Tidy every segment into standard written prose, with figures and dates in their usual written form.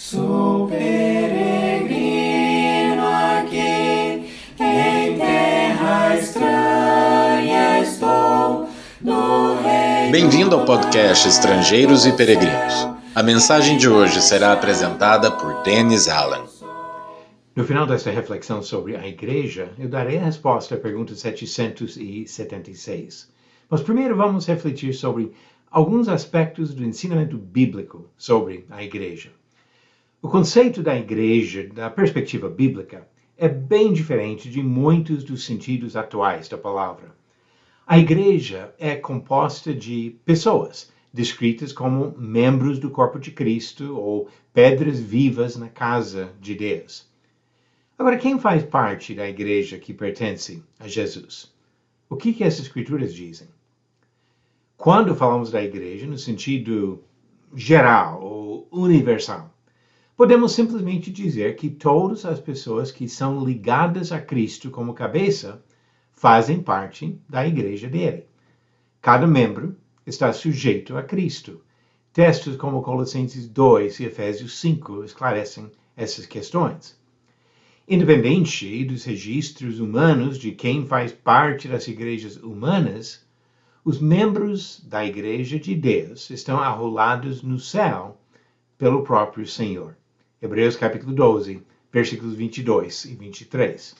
Sou peregrino aqui, em terra estranha estou, no reino. Bem-vindo ao podcast Estrangeiros e Peregrinos. A mensagem de hoje será apresentada por Dennis Allen. No final desta reflexão sobre a igreja, eu darei a resposta à pergunta 776. Mas primeiro vamos refletir sobre alguns aspectos do ensinamento bíblico sobre a igreja. O conceito da igreja, da perspectiva bíblica, é bem diferente de muitos dos sentidos atuais da palavra. A igreja é composta de pessoas, descritas como membros do corpo de Cristo ou pedras vivas na casa de Deus. Agora, quem faz parte da igreja que pertence a Jesus? O que as Escrituras dizem? Quando falamos da igreja no sentido geral ou universal, podemos simplesmente dizer que todas as pessoas que são ligadas a Cristo como cabeça fazem parte da igreja dele. Cada membro está sujeito a Cristo. Textos como Colossenses 2 e Efésios 5 esclarecem essas questões. Independente dos registros humanos de quem faz parte das igrejas humanas, os membros da igreja de Deus estão arrolados no céu pelo próprio Senhor. Hebreus capítulo 12, versículos 22 e 23.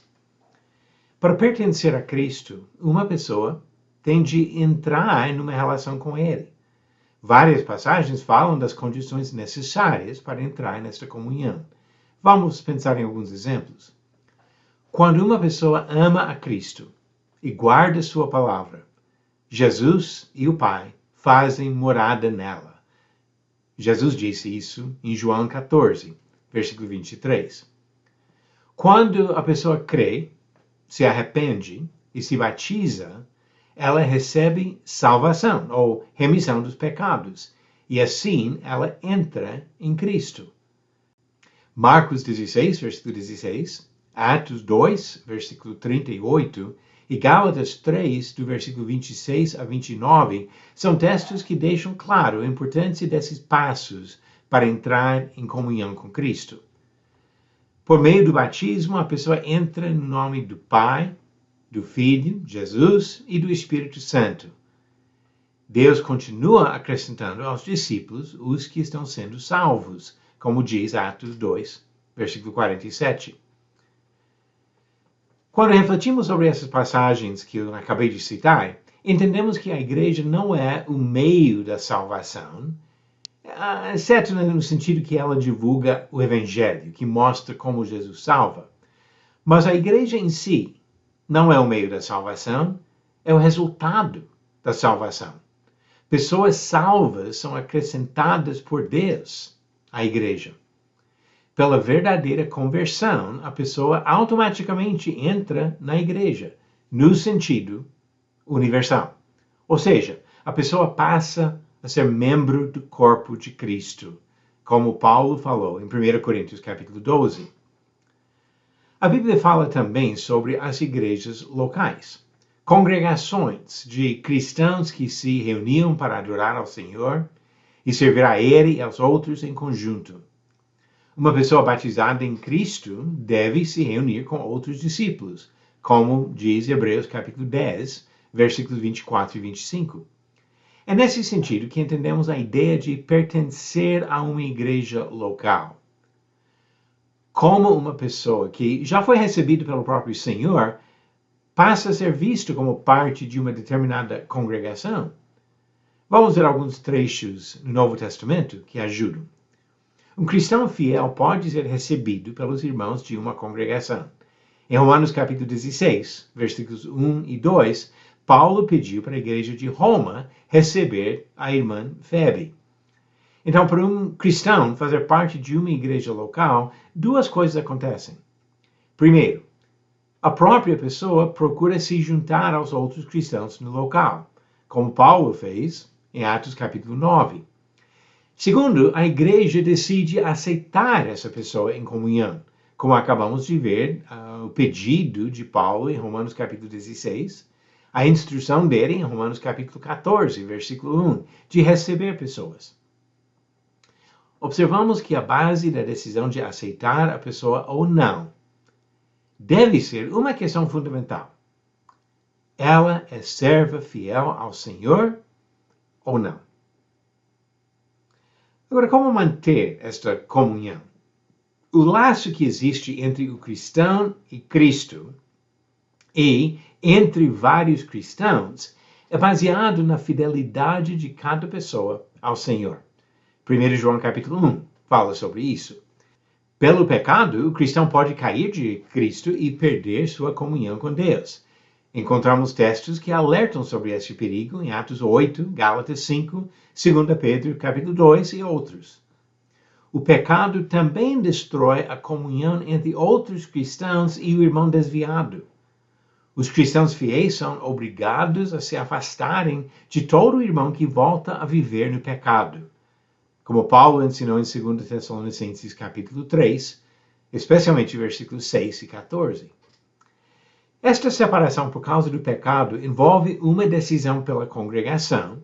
Para pertencer a Cristo, uma pessoa tem de entrar numa relação com Ele. Várias passagens falam das condições necessárias para entrar nesta comunhão. Vamos pensar em alguns exemplos. Quando uma pessoa ama a Cristo e guarda sua palavra, Jesus e o Pai fazem morada nela. Jesus disse isso em João 14, versículo 23. Quando a pessoa crê, se arrepende e se batiza, ela recebe salvação ou remissão dos pecados, e assim ela entra em Cristo. Marcos 16, versículo 16, Atos 2, versículo 38 e Gálatas 3, do versículo 26 a 29, são textos que deixam claro a importância desses passos para entrar em comunhão com Cristo. Por meio do batismo, a pessoa entra no nome do Pai, do Filho, Jesus e do Espírito Santo. Deus continua acrescentando aos discípulos os que estão sendo salvos, como diz Atos 2, versículo 47. Quando refletimos sobre essas passagens que eu acabei de citar, entendemos que a igreja não é o meio da salvação, exceto no sentido que ela divulga o Evangelho, que mostra como Jesus salva. Mas a igreja em si não é o meio da salvação, é o resultado da salvação. Pessoas salvas são acrescentadas por Deus à igreja. Pela verdadeira conversão, a pessoa automaticamente entra na igreja, no sentido universal. Ou seja, a pessoa passa a ser membro do corpo de Cristo, como Paulo falou em 1 Coríntios capítulo 12. A Bíblia fala também sobre as igrejas locais, congregações de cristãos que se reuniam para adorar ao Senhor e servir a Ele e aos outros em conjunto. Uma pessoa batizada em Cristo deve se reunir com outros discípulos, como diz Hebreus capítulo 10, versículos 24 e 25. É nesse sentido que entendemos a ideia de pertencer a uma igreja local. Como uma pessoa que já foi recebida pelo próprio Senhor passa a ser visto como parte de uma determinada congregação. Vamos ver alguns trechos no Novo Testamento que ajudam. Um cristão fiel pode ser recebido pelos irmãos de uma congregação. Em Romanos capítulo 16, versículos 1 e 2, Paulo pediu para a igreja de Roma receber a irmã Febe. Então, para um cristão fazer parte de uma igreja local, duas coisas acontecem. Primeiro, a própria pessoa procura se juntar aos outros cristãos no local, como Paulo fez em Atos capítulo 9. Segundo, a igreja decide aceitar essa pessoa em comunhão, como acabamos de ver o pedido de Paulo em Romanos capítulo 16, a instrução dele em Romanos capítulo 14, versículo 1, de receber pessoas. observamos que a base da decisão de aceitar a pessoa ou não deve ser uma questão fundamental. Ela é serva fiel ao Senhor ou não? Agora, como manter esta comunhão? O laço que existe entre o cristão e Cristo e entre vários cristãos é baseado na fidelidade de cada pessoa ao Senhor. 1 João capítulo 1 fala sobre isso. Pelo pecado, o cristão pode cair de Cristo e perder sua comunhão com Deus. Encontramos textos que alertam sobre esse perigo em Atos 8, Gálatas 5, 2 Pedro capítulo 2 e outros. O pecado também destrói a comunhão entre outros cristãos e o irmão desviado. Os cristãos fiéis são obrigados a se afastarem de todo irmão que volta a viver no pecado, como Paulo ensinou em 2 Tessalonicenses capítulo 3, especialmente versículos 6 e 14. Esta separação por causa do pecado envolve uma decisão pela congregação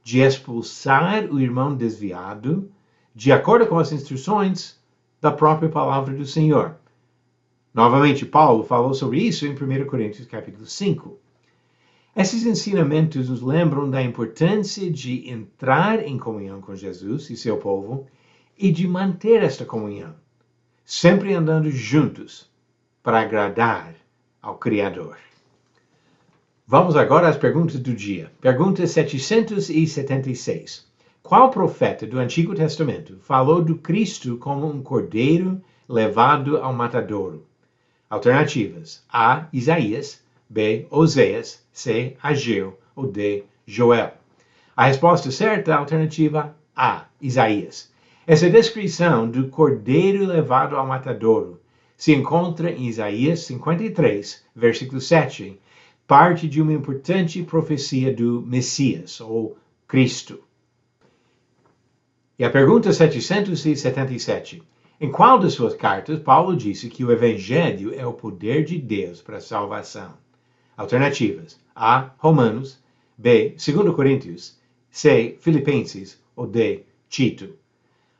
de expulsar o irmão desviado de acordo com as instruções da própria palavra do Senhor. Novamente, Paulo falou sobre isso em 1 Coríntios capítulo 5. Esses ensinamentos nos lembram da importância de entrar em comunhão com Jesus e seu povo e de manter esta comunhão, sempre andando juntos para agradar ao Criador. Vamos agora às perguntas do dia. Pergunta 776. Qual profeta do Antigo Testamento falou do Cristo como um cordeiro levado ao matadouro? Alternativas: A. Isaías, B. Oséias, C. Ageu ou D. Joel. A resposta certa é a alternativa A. Isaías. Essa descrição do cordeiro levado ao matadouro se encontra em Isaías 53, versículo 7, parte de uma importante profecia do Messias, ou Cristo. E a pergunta 777. Em qual de suas cartas Paulo disse que o Evangelho é o poder de Deus para a salvação? Alternativas: A. Romanos, B. 2 Coríntios, C. Filipenses ou D. Tito.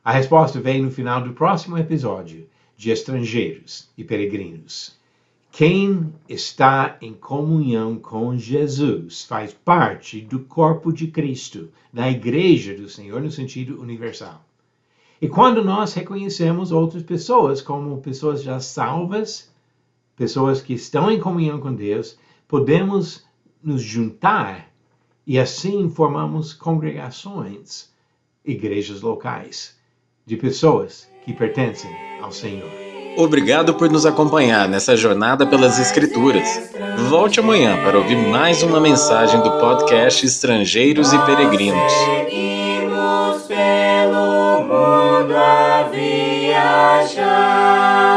A resposta vem no final do próximo episódio de Estrangeiros e Peregrinos. Quem está em comunhão com Jesus faz parte do corpo de Cristo, da Igreja do Senhor no sentido universal. E quando nós reconhecemos outras pessoas como pessoas já salvas, pessoas que estão em comunhão com Deus, podemos nos juntar e assim formamos congregações, igrejas locais, de pessoas que pertencem ao Senhor. Obrigado por nos acompanhar nessa jornada pelas Escrituras. Volte amanhã para ouvir mais uma mensagem do podcast Estrangeiros e Peregrinos. Seguimos pelo mundo a viajar.